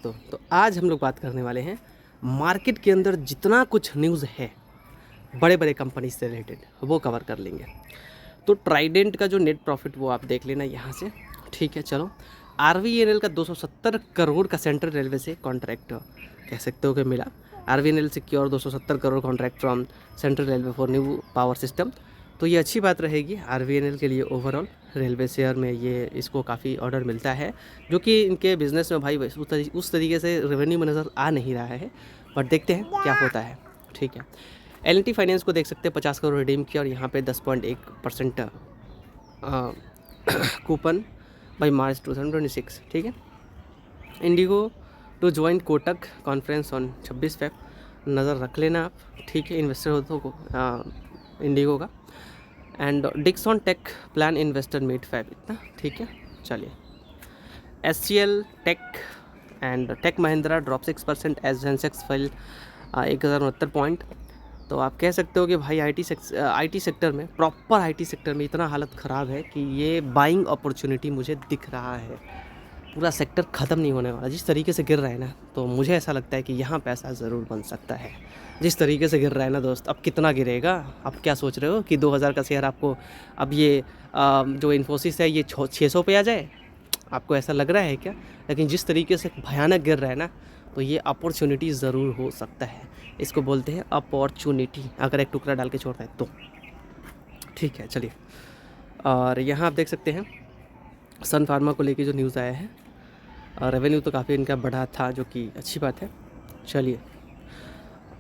दोस्तों, तो आज हम लोग बात करने वाले हैं मार्केट के अंदर जितना कुछ न्यूज़ है बड़े बड़े कंपनी से रिलेटेड वो कवर कर लेंगे। तो ट्राइडेंट का जो नेट प्रॉफिट वो आप देख लेना यहाँ से, ठीक है। चलो, आरवीएनएल का 270 करोड़ का सेंट्रल रेलवे से कॉन्ट्रैक्ट कह सकते हो कि मिला। RVNL secure 270 crore contract from central railway for new power system. तो ये अच्छी बात रहेगी आरवीएनएल के लिए। ओवरऑल रेलवे शेयर में ये इसको काफ़ी ऑर्डर मिलता है, जो कि इनके बिज़नेस में भाई उस तरीके से रेवेन्यू में नज़र आ नहीं रहा है, बट देखते हैं क्या होता है, ठीक है। एल&टी फाइनेंस को देख सकते हैं 50 करोड़ रिडीम किया और यहाँ पे 10.1% कूपन बाई मार्च 2026, ठीक है। IndiGo to join Kotak conference on 26 Feb, नज़र रख लेना आप, ठीक है। इन्वेस्टर हो तो इंडिगो का। And Dixon Tech plan investor meet Feb, इतना ठीक है। चलिए, HCL Tech and Tech Mahindra drop 6% as Sensex fell 1069 point. तो आप कह सकते हो कि भाई आईटी सेक्टर में, प्रॉपर आईटी सेक्टर में इतना हालत ख़राब है कि ये बाइंग अपॉर्चुनिटी मुझे दिख रहा है। पूरा सेक्टर ख़त्म नहीं होने वाला जिस तरीके से गिर रहा है ना, तो मुझे ऐसा लगता है कि यहाँ पैसा ज़रूर बन सकता है। जिस तरीके से गिर रहा है ना दोस्त, अब कितना गिरेगा? अब क्या सोच रहे हो कि 2000 का शेयर आपको अब ये जो इन्फोसिस है ये 600 पे आ जाए? आपको ऐसा लग रहा है क्या? लेकिन जिस तरीके से भयानक गिर रहा है ना, तो ये अपॉर्चुनिटी ज़रूर हो सकता है। इसको बोलते हैं अपॉर्चुनिटी, अगर एक टुकड़ा डाल के छोड़ता है तो, ठीक है। चलिए, और यहाँ आप देख सकते हैं सन फार्मा को लेके जो न्यूज़ आया है, और रेवेन्यू तो काफ़ी इनका बढ़ा था, जो कि अच्छी बात है। चलिए,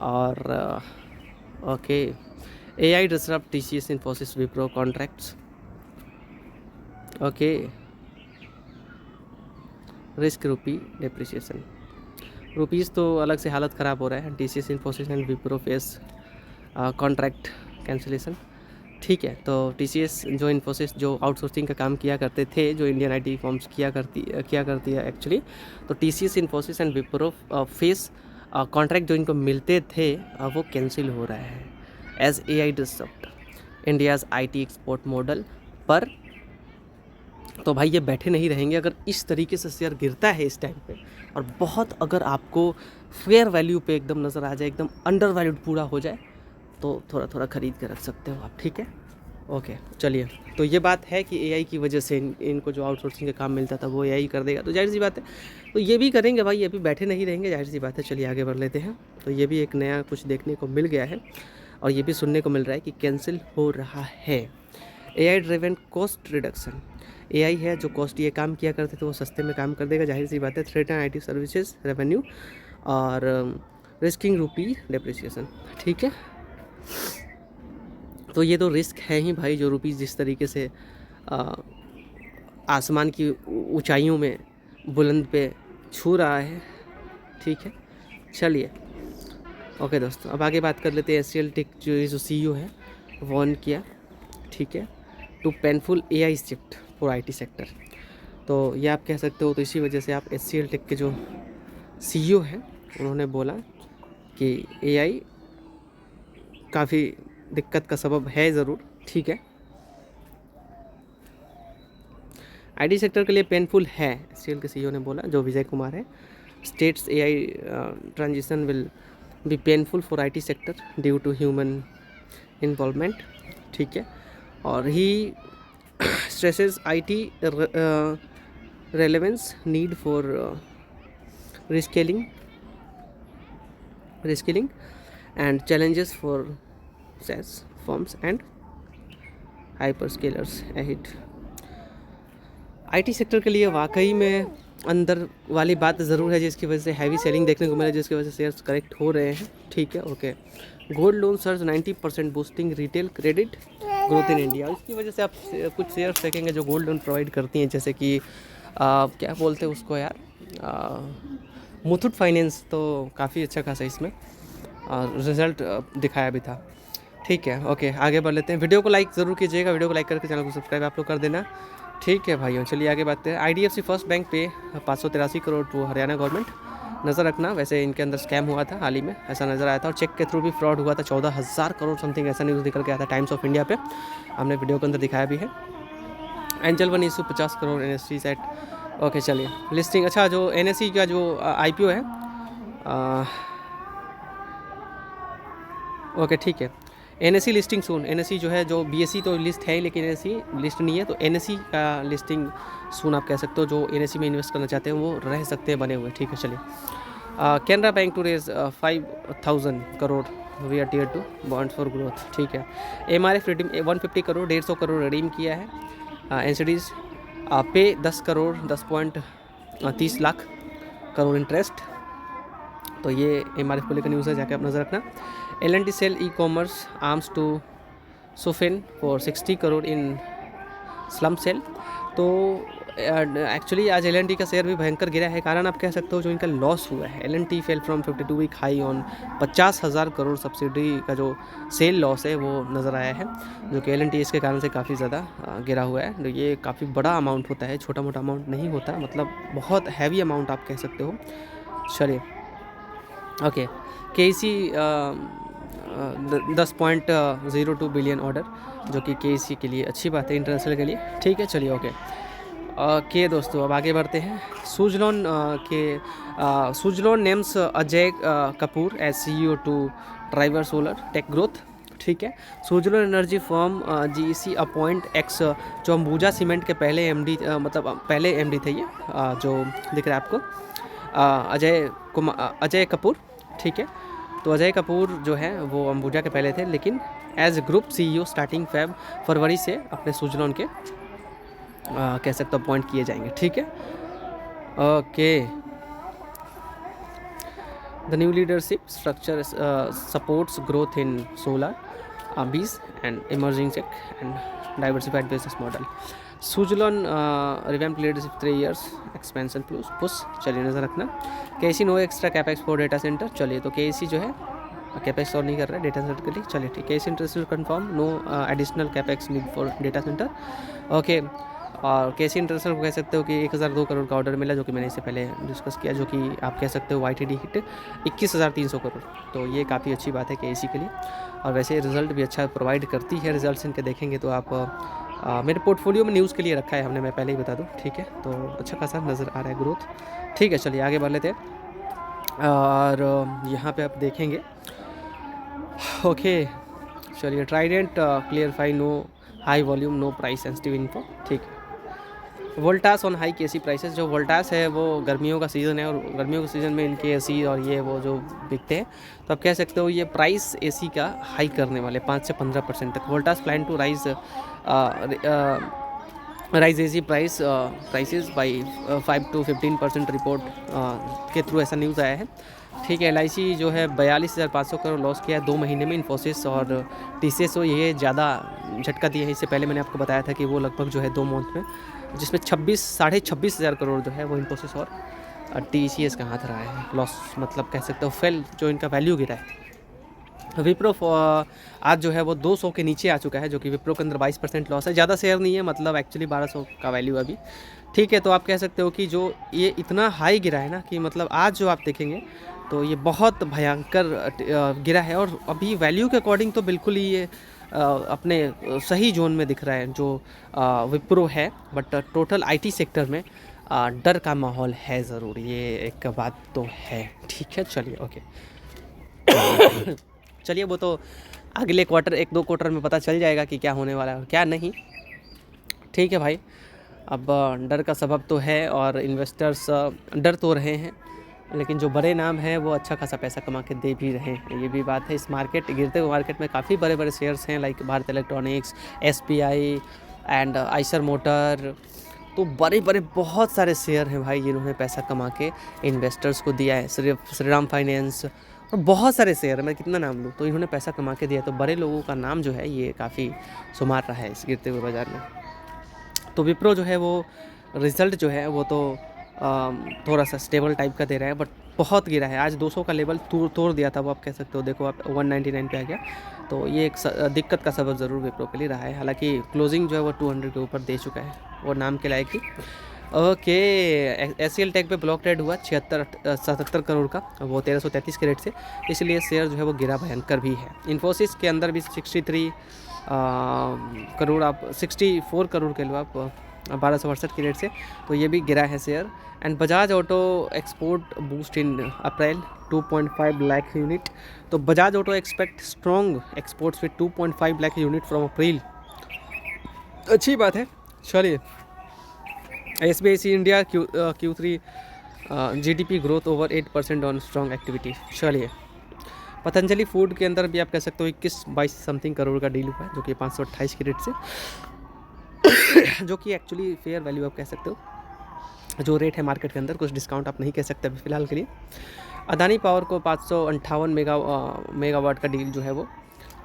और okay, AI disrupt TCS Infosys Wipro contracts, okay. Risk रूपी डेप्रिसिएशन, रुपीज़ तो अलग से हालत ख़राब हो रहा है। TCS Infosys and Wipro face contract cancellation, ठीक है। तो टीसीएस जो इन्फोसिस जो आउटसोर्सिंग का काम किया करते थे, जो इंडियन आईटी फर्म्स किया करती है एक्चुअली, तो TCS Infosys and Wipro face contract जो इनको मिलते थे वो कैंसिल हो रहा है as AI disrupt India's IT export model पर। तो भाई ये बैठे नहीं रहेंगे। अगर इस तरीके से शेयर गिरता है इस टाइम पे, और बहुत अगर आपको फेयर वैल्यू पे एकदम नज़र आ जाए, एकदम अंडर वैल्यूड पूरा हो जाए, तो थोड़ा थोड़ा ख़रीद के रख सकते हो आप, ठीक है। ओके, चलिए, तो ये बात है कि एआई की वजह से इनको जो आउटसोर्सिंग का काम मिलता था वो एआई कर देगा, तो जाहिर सी बात है तो ये भी करेंगे भाई, ये भी बैठे नहीं रहेंगे, जाहिर सी बात है। चलिए आगे बढ़ लेते हैं। तो ये भी एक नया कुछ देखने को मिल गया है, और ये भी सुनने को मिल रहा है कि कैंसिल हो रहा है। AI driven cost reduction, AI है जो कॉस्ट ये काम किया करते थे वो सस्ते में काम कर देगा, जाहिर सी बात है। थ्रेटन आईटी सर्विसेज रेवेन्यू और रिस्किंग रूपी डेप्रिसिएशन, ठीक है। तो ये तो रिस्क है ही भाई, जो रुपीज़ जिस तरीके से आसमान की ऊंचाइयों में बुलंद पे छू रहा है, ठीक है। चलिए, ओके दोस्तों, अब आगे बात कर लेते हैं। एचसीएल टेक जो सीईओ है वार्न किया, ठीक है, too painful AI shift for IT sector. तो ये आप कह सकते हो, तो इसी वजह से आप एचसीएल टेक के जो सीईओ हैं उन्होंने बोला कि एआई काफ़ी दिक्कत का सबब है ज़रूर, ठीक है। आईटी सेक्टर के लिए पेनफुल है, एचसीएल के सीईओ ने बोला, जो विजय कुमार है। States AI transition will be painful for IT sector due to human involvement, ठीक है। और he stresses IT relevance need for reskilling and challenges for SaaS firms and hyperscalers ahead। IT sector के लिए वाकई में अंदर वाली बात ज़रूर है, जिसकी वजह से हैवी सेलिंग देखने को मिला, जिसकी वजह से शेयर्स करेक्ट हो रहे हैं, ठीक है। Okay, gold loan surge 90% boosting retail credit growth in India. इसकी वजह से आप कुछ शेयर्स देखेंगे जो गोल्ड लोन प्रोवाइड करती हैं, जैसे कि क्या बोलते हैं उसको यार, मुथूट फाइनेंस। तो काफ़ी अच्छा खासा इसमें रिजल्ट दिखाया भी था, ठीक है। ओके, आगे बढ़ लेते हैं। वीडियो को लाइक ज़रूर कीजिएगा, वीडियो को लाइक करके चैनल को सब्सक्राइब आप लोग कर देना, ठीक है भाइयों। चलिए आगे बात है। आईडीएफसी फर्स्ट बैंक पे 583 करोड़ टू हरियाणा गवर्नमेंट, नज़र रखना। वैसे इनके अंदर स्कैम हुआ था हाल ही में, ऐसा नज़र आया था, और चेक के थ्रू भी फ्रॉड हुआ था, 14,000 करोड़ समथिंग ऐसा न्यूज़ निकल के आया था टाइम्स ऑफ इंडिया पे, हमने वीडियो के अंदर दिखाया भी है। Angel One issue 50 crore NSTs at okay चलिए लिस्टिंग, अच्छा जो NSE का जो IPO है, ओके ठीक है, NSE लिस्टिंग सून। NSE जो है, जो BSE तो लिस्ट है लेकिन NSE लिस्ट नहीं है, तो NSE का लिस्टिंग सून आप कह सकते हो। जो NSE में इन्वेस्ट करना चाहते हैं वो रह सकते हैं बने हुए, ठीक है चलिए। Canara Bank to raise 5,000 crore via tier 2 bonds for growth, ठीक है। MRF redeem 150 crore, 150 crore redeem किया है। NCDs पे 10 करोड़, 10.30 लाख करोड़ इंटरेस्ट। तो ये MRF को लेकर न्यूज़ है, जाके आप नज़र रखना। L&T sell e commerce arms to Sufin for 60 crore in slump sale. तो एक्चुअली आज L&T का शेयर भी भयंकर गिरा है। कारण आप कह सकते हो जो इनका लॉस हुआ है। L&T fell from 52 week high on 50,000 crore subsidy का जो सेल लॉस है वो नज़र आया है, जो कि L&T इसके कारण से काफ़ी ज़्यादा गिरा हुआ है। तो ये काफ़ी बड़ा अमाउंट होता है, छोटा मोटा अमाउंट नहीं होता, मतलब बहुत हैवी अमाउंट आप कह सकते हो। चलिए ओके, KEC 10.02 बिलियन ऑर्डर, जो कि KEC के लिए अच्छी बात है, इंटरनेशनल के लिए, ठीक है चलिए ओके दोस्तों अब आगे बढ़ते हैं। Suzlon names Ajay Kapoor as CEO to driver solar tech growth, ठीक है। Suzlon Energy firm GEC appoint ex, जो अंबुजा सीमेंट के पहले MD, मतलब पहले MD थे ये, जो दिख रहा है आपको, अजय कपूर, ठीक है। तो अजय कपूर जो है वो अंबुजा के पहले थे, लेकिन एज ग्रुप CEO स्टार्टिंग फरवरी से अपने सुजलॉन के कह सकते हो अपॉइंट किए जाएंगे, ठीक है okay. The new leadership structure supports growth in solar biz and emerging tech and diversified business model. Suzlon revamp leadership 3 years expansion push, चलिए नज़र रखना। KEC no extra capex for data center, चलिए तो KEC जो है कैपेक्स और नहीं कर रहा है डेटा सेंटर के लिए, चलिए ठीक। KEC interested confirm no additional capex need for data centre, okay. और KEC इंटरनेशनल को कह सकते हो कि 1002 करोड़ का ऑर्डर मिला, जो कि मैंने इससे पहले डिस्कस किया, जो कि आप कह सकते हो YTD हिट 21,300 करोड़। तो ये काफ़ी अच्छी बात है KEC के लिए, और वैसे रिजल्ट भी अच्छा प्रोवाइड करती है। रिजल्ट्स इनके देखेंगे तो आप मेरे पोर्टफोलियो में न्यूज़ के लिए रखा है हमने, मैं पहले ही बता दूं, ठीक है। तो अच्छा खासा नज़र आ रहा है ग्रोथ, ठीक है चलिए आगे बढ़ लेते हैं। और यहाँ पे आप देखेंगे, ओके चलिए, Trident clarify no high volume no price sensitive info, ठीक है। Voltas on high KEC prices, जो वोल्टास है वो गर्मियों का सीज़न है, और गर्मियों के सीज़न में इनके AC और ये वो जो बिकते हैं, तो आप कह सकते हो ये प्राइस AC का हाई करने वाले 5 से 15% तक। Voltas plan to raise AC prices by 5 to 15% report के थ्रू ऐसा न्यूज़ आया है, ठीक है। LIC जो है 42,500 करोड़ लॉस किया है 2 महीने में। इन्फोसिस और TCS ये ज़्यादा झटका दिए हैं। इससे पहले मैंने आपको बताया था कि वो लगभग जो है 2 मंथ में, जिसमें 26,500 करोड़ जो है वो इन्फोसिस और TCS का हाथ रहा है लॉस, मतलब कह सकते हो फेल, जो इनका वैल्यू गिरा है। विप्रो आज जो है वो 200 के नीचे आ चुका है, जो कि विप्रो के अंदर 22% लॉस है। ज़्यादा शेयर नहीं है, मतलब एक्चुअली 1200 का वैल्यू अभी, ठीक है। तो आप कह सकते हो कि जो ये इतना हाई गिरा है ना, कि मतलब आज जो आप देखेंगे तो ये बहुत भयंकर गिरा है, और अभी वैल्यू के अकॉर्डिंग तो बिल्कुल ही ये अपने सही जोन में दिख रहा है जो विप्रो है। बट टोटल IT सेक्टर में डर का माहौल है ज़रूर, ये एक बात तो है, ठीक है चलिए ओके। चलिए वो तो अगले क्वार्टर 1-2 क्वार्टर में पता चल जाएगा कि क्या होने वाला है और क्या नहीं, ठीक है भाई। अब डर का सबब तो है, और इन्वेस्टर्स डर तो रहे हैं, लेकिन जो बड़े नाम हैं वो अच्छा खासा पैसा कमा के दे भी रहे हैं, ये भी बात है। इस मार्केट, गिरते हुए मार्केट में काफ़ी बड़े बड़े शेयर्स हैं, like Bharat electronics, SBI and Eicher motor, तो बड़े बड़े बहुत सारे शेयर हैं भाई जिन्होंने पैसा कमा के इन्वेस्टर्स को दिया है। श्रीराम फाइनेंस और बहुत सारे शेयर, मैं कितना नाम लूँ, तो इन्होंने पैसा कमा के दिया। तो बड़े लोगों का नाम जो है ये काफ़ी शुमार रहा है इस गिरते हुए बाज़ार में। तो विप्रो जो है वो रिज़ल्ट जो है वो तो थोड़ा सा स्टेबल टाइप का दे रहा है, बट बहुत गिरा है। आज 200 का लेवल तोड़ दिया था वो, आप कह सकते हो। देखो आप 199 पे आ गया, तो ये एक दिक्कत का सबब ज़रूर विप्रो के लिए रहा है। हालांकि क्लोजिंग जो है वो 200 के ऊपर दे चुका है, वो नाम के लायक ही। ओके, SCL टेक पे ब्लॉक ट्रेड हुआ 77 करोड़ का, वो 1333 के रेट से, इसलिए शेयर जो है वो गिरा भयंकर भी है। इन्फोसिस के अंदर भी 63 करोड़, आप 64 करोड़ के लो आप, 1268 की रेट से, तो ये भी गिरा है share. And Bajaj auto export boost in April 2.5 lakh unit. तो Bajaj auto expect strong exports with 2.5 lakh unit from April, अच्छी बात है। चलिए, SBIC India Q3 GDP growth over 8% on strong activity. चलिए, पतंजलि फूड के अंदर भी आप कह सकते हो 21-22 समथिंग करोड़ का डील हुआ है, जो कि 528 की रेट से जो कि एक्चुअली फेयर वैल्यू आप कह सकते हो। जो रेट है मार्केट के अंदर, कुछ डिस्काउंट आप नहीं कह सकते अभी फ़िलहाल के लिए। अदानी पावर को 558 मेगावाट का डील जो है वो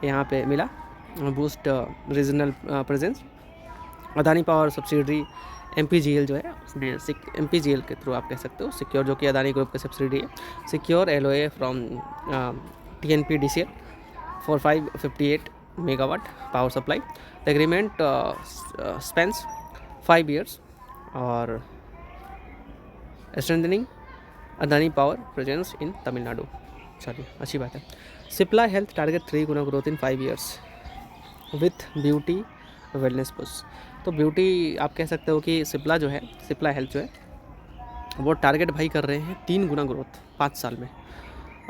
यहाँ पे मिला, boost regional presence. Adani power subsidiary MPGL जो है, MPGL के थ्रू आप कह सकते हो सिक्योर, जो कि अदानी ग्रुप का सब्सिडी है, secure LOA from TNPDCL for 558 megawatt power supply. The agreement Spence 5 years और strengthening Adani power presence in Tamil Nadu. चलिए, अच्छी बात है। सिप्ला हेल्थ टारगेट 3 गुना growth in 5 years with beauty wellness push. तो ब्यूटी आप कह सकते हो कि सिप्ला जो है, सिप्ला हेल्थ जो है वो टारगेट भाई कर रहे हैं 3 गुना ग्रोथ 5 साल में,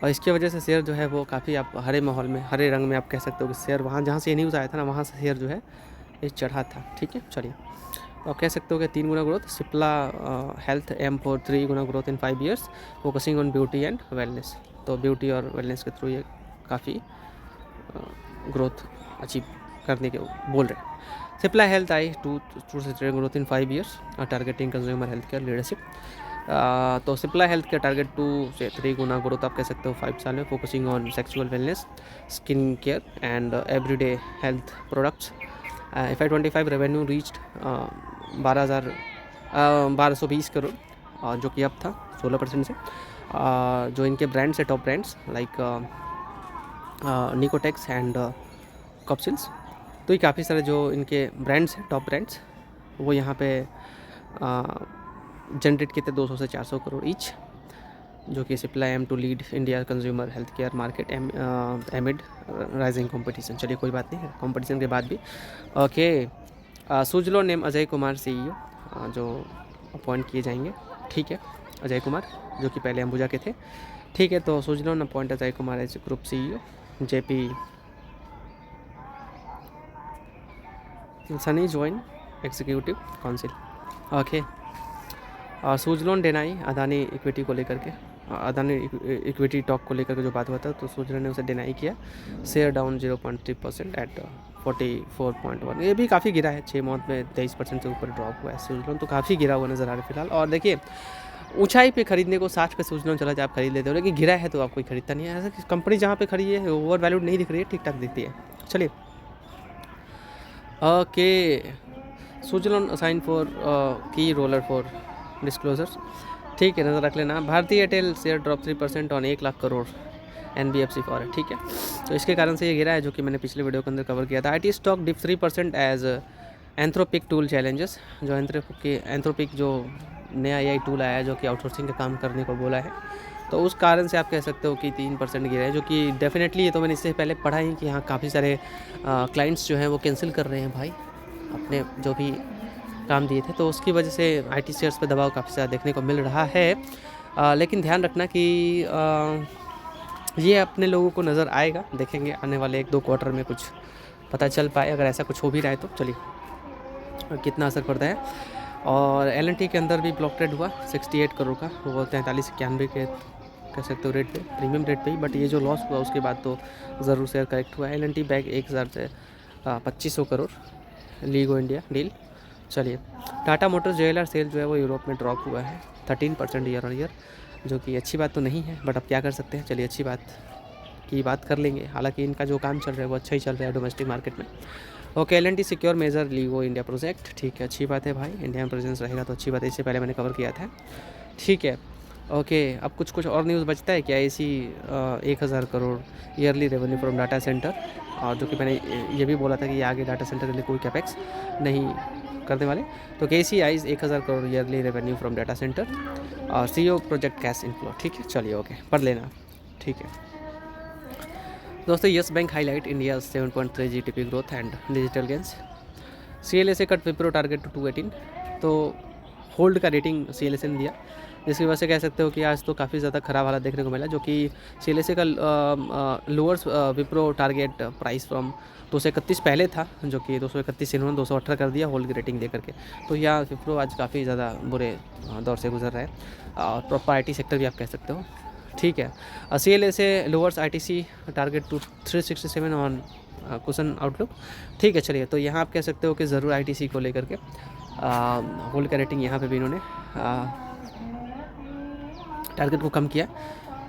और इसकी वजह से शेयर जो है वो काफ़ी आप हरे माहौल में, हरे रंग में आप कह सकते हो कि शेयर वहाँ जहाँ से ये न्यूज़ आया था ना, वहाँ से शेयर जो है ये चढ़ा था। ठीक है, चलिए, तो आप कह सकते हो कि 3 गुना growth Cipla health aim for 3 गुना growth in 5 years focusing on beauty and wellness. तो ब्यूटी और वेलनेस के थ्रू ये काफ़ी ग्रोथ अचीव करने के बोल रहे हैं। Cipla health eye two growth in 5 years targeting consumer health care leadership. तो सिप्ला हेल्थ के टारगेट 2 से 3 गुना ग्रोथ आप कह सकते हो 5 साल में, focusing on sexual wellness, skin care and everyday health products. FY25 revenue reached 1220 crore, जो कि अब था 16% से। जो इनके ब्रांड्स है, top brands like Nicotex and Cofsils, तो ये काफ़ी सारे जो इनके ब्रांड्स हैं, टॉप ब्रांड्स, वो यहाँ पे जनरेट किए थे 200 से 400 करोड़ ईच, जो कि Cipla aim to lead India consumer health care market amid rising competition. चलिए, कोई बात नहीं है, कंपटीशन के बाद भी okay. Suzlon name Ajay Kumar CEO जो अपॉइंट किए जाएंगे। ठीक है, अजय कुमार जो कि पहले अंबुजा के थे। ठीक है, तो Suzlon appoint Ajay Kumar as group CEO, JP Sunny join executive council. Okay, Suzlon deny Adani equity को लेकर के, अदानी इक्विटी टॉक को लेकर के जो बात हुआ था, तो सुजलॉन ने उसे डिनाई किया। Share down 0.3% at 44.1। ये भी काफ़ी गिरा है, 6 मंथ में 23% से ऊपर ड्रॉप हुआ है सुजलॉन, तो काफ़ी गिरा हुआ नज़र आ रहा है फिलहाल। और देखिए, ऊंचाई पे खरीदने को 60 पे सुजलॉन चला जाए आप खरीद लेते हो, लेकिन गिरा है तो आप कोई खरीदता नहीं है। ऐसा कंपनी जहाँ पे खड़ी है ओवर वैल्यूड नहीं दिख रही है, ठीक ठाक दिखती है। चलिए, ओके, सुजलॉन असाइन फॉर की रोलर फॉर डिस्क्लोजर्स। ठीक है, नज़र रख लेना। भारतीय Airtel share drop 3% on 1 lakh crore NBFC for है। ठीक है, तो इसके कारण से ये गिरा है, जो कि मैंने पिछले वीडियो के अंदर कवर किया था। IT stock dip 3% as Anthropic tool challenges. जो एंथ्रोपिक जो नया AI टूल आया है, जो कि आउटसोर्सिंग का काम करने को बोला है, तो उस कारण से आप कह सकते हो कि 3% गिरा है, जो कि डेफिनेटली, ये तो मैंने इससे पहले पढ़ा ही कि यहाँ काफ़ी सारे क्लाइंट्स जो हैं वो कैंसिल कर रहे हैं भाई अपने जो भी काम दिए थे, तो उसकी वजह से IT शेयर्स पे दबाव काफ़ी ज़्यादा देखने को मिल रहा है। लेकिन ध्यान रखना कि ये अपने लोगों को नज़र आएगा, देखेंगे आने वाले 1-2 क्वार्टर में कुछ पता चल पाए, अगर ऐसा कुछ हो भी रहा है तो। चलिए, कितना असर पड़ता है। और L&T के अंदर भी ब्लॉक ट्रेड हुआ 68 करोड़ का, वो 43-91 के कह सकते हो रेट पे, प्रीमियम रेट पे ही, बट ये जो लॉस हुआ उसके बाद तो ज़रूर शेयर करेक्ट हुआ। L&T बैग 1000 से 2500 करोड़ लीगो इंडिया डील। चलिए, टाटा मोटर्स JLR सेल जो है वो यूरोप में ड्रॉप हुआ है 13% ईयर ऑन ईयर, जो कि अच्छी बात तो नहीं है, बट अब क्या कर सकते हैं। चलिए, अच्छी बात की बात कर लेंगे, हालांकि इनका जो काम चल रहा है वो अच्छा ही चल रहा है डोमेस्टिक मार्केट में। Okay, L&T secure major LIGO India project. ठीक है, अच्छी बात है भाई, इंडिया में प्रेजेंस रहेगा तो अच्छी बात है, इससे पहले मैंने कवर किया था। ठीक है, ओके, अब कुछ और न्यूज़ बचता है क्या? ऐसी 1000 crore yearly revenue from data centre, और जो कि मैंने ये भी बोला था कि ये आगे डाटा सेंटर के लिए कोई कैपेक्स नहीं करने वाले। तो KCI's 1000 crore yearly revenue from data centre और CEO प्रोजेक्ट कैश इनफ्लो। ठीक है, चलिए, ओके, पढ़ लेना। ठीक है दोस्तों, Yes Bank highlight India 7.3 GDP growth and digital gains. CLSA cut Wipro target to 218 तो होल्ड का रेटिंग CLSA ने दिया, जिसकी वजह से कह सकते हो कि आज तो काफ़ी ज़्यादा ख़राब हालत देखने को मिला, जो कि CLSA का lowers Wipro target price from 231 पहले था, जो कि 231 से इन्होंने 218 कर दिया होल्ड की रेटिंग दे करके। तो यह विप्रो आज काफ़ी ज़्यादा बुरे दौर से गुजर रहा है, और प्रॉपर IT सेक्टर भी आप कह सकते हो, ठीक है। CLSA lowers ITC target to 367 on question outlook, ठीक है। चलिए, तो यहाँ आप कह सकते हो कि ज़रूर ITC को लेकर के होल्ड का रेटिंग यहाँ पे भी इन्होंने टारगेट को कम किया,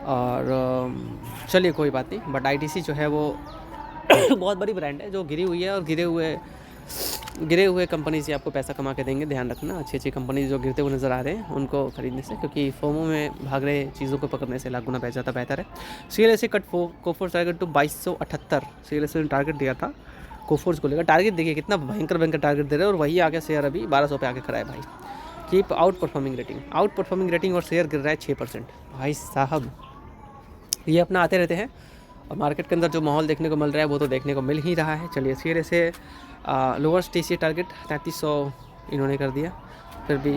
और चलिए कोई बात नहीं, बट ITC जो है वो बहुत बड़ी ब्रांड है जो गिरी हुई है, और गिरे हुए कंपनी से आपको पैसा कमा के देंगे, ध्यान रखना। अच्छी कंपनी जो गिरते हुए नज़र आ रहे हैं उनको खरीदने से, क्योंकि फोमो में भाग रहे चीज़ों को पकड़ने से लाख गुना पैसा ज़्यादा बेहतर है। CLSA cut Coforge target to 2278, CLSA ने टारगेट दिया था कोफोर्स को लेकर। टारगेट देखिए कितना भयंकर टारगेट दे रहे हैं, और वही आगे शेयर अभी 1200 पे आके खड़ा है भाई। कीप आउट परफॉर्मिंग रेटिंग, और शेयर गिर रहा है 6%। भाई साहब, ये अपना आते रहते हैं, और मार्केट के अंदर जो माहौल देखने को मिल रहा है वो तो देखने को मिल ही रहा है। चलिए, CLSA लोअर्स TCA टारगेट 3300 इन्होंने कर दिया, फिर भी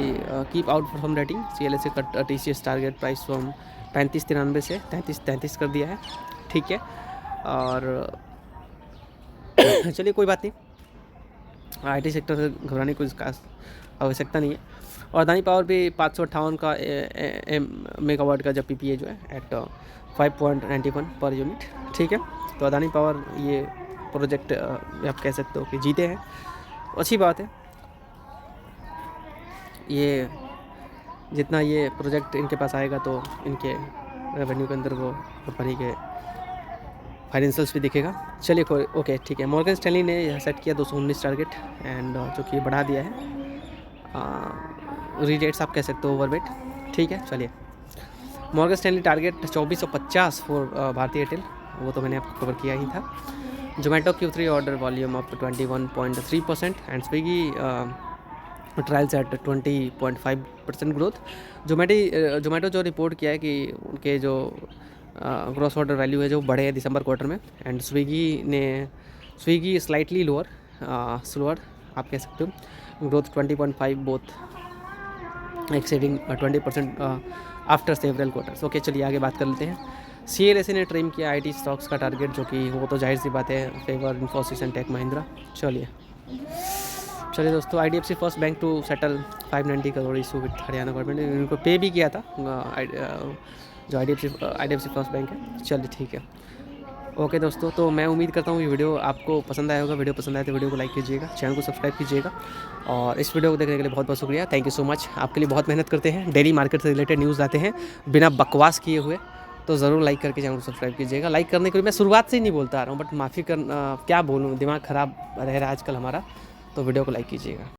keep out perform rating, CLSA cut TCS target price from 3593 से 33 कर दिया है, ठीक है। और चलिए कोई बात नहीं, IT सेक्टर से घबराने की कोई खास आवश्यकता नहीं है। और अदानी पावर भी 558 का मेगावाट का जब PPA जो है एट 5.91 पर यूनिट, ठीक है। तो अदानी पावर ये प्रोजेक्ट आप कह सकते हो कि जीते हैं, अच्छी बात है। ये जितना ये प्रोजेक्ट इनके पास आएगा तो इनके रेवेन्यू के अंदर वो कंपनी के फाइनेंशियल्स भी दिखेगा। चलिए कोई ओके, ठीक है। मॉर्गन स्टैनली ने यह सेट किया 219 टारगेट, एंड जो कि बढ़ा दिया है, रीडेट्स आप कह सकते हो ओवरवेट, ठीक है। चलिए, Morgan Stanley target 2450 for Bharti Airtel, वो तो मैंने आपको कवर किया ही था। Zomato Q3 order volume up 21.3%, and Swiggy trials at 20.5% growth. Zomato जो रिपोर्ट किया है कि उनके जो ग्रॉस ऑर्डर वैल्यू है जो बढ़े है दिसंबर क्वार्टर में, एंड स्विगी स्लाइटली स्लोअर आप कह सकते हो, growth 20.5 both exceeding 20% after several quarters. Okay, चलिए आगे बात कर लेते हैं। CLSA ने ट्रिम किया IT स्टॉक्स का टारगेट, जो कि वो तो जाहिर सी बात है favour Infosys and Tech Mahindra. चलिए दोस्तों, IDFC First Bank to settle 590 crore issue with Haryana government ने इनको पे भी किया था, जो IDFC फर्स्ट बैंक है। चलिए ठीक है, ओके दोस्तों, तो मैं उम्मीद करता हूँ ये वीडियो आपको पसंद आया होगा। वीडियो पसंद आए तो वीडियो को लाइक कीजिएगा, चैनल को सब्सक्राइब कीजिएगा, और इस वीडियो को देखने के लिए बहुत बहुत शुक्रिया। Thank you so much. आपके लिए बहुत मेहनत करते हैं, डेली मार्केट से रिलेटेड न्यूज़ लाते हैं बिना बकवास किए हुए, तो ज़रूर लाइक करके चैनल को सब्सक्राइब कीजिएगा। लाइक करने के लिए मैं शुरुआत से ही नहीं बोलता आ रहा हूँ, बट माफ़ी कर क्या बोलूँ, दिमाग ख़राब रह रहा है आजकल हमारा, तो वीडियो को लाइक कीजिएगा।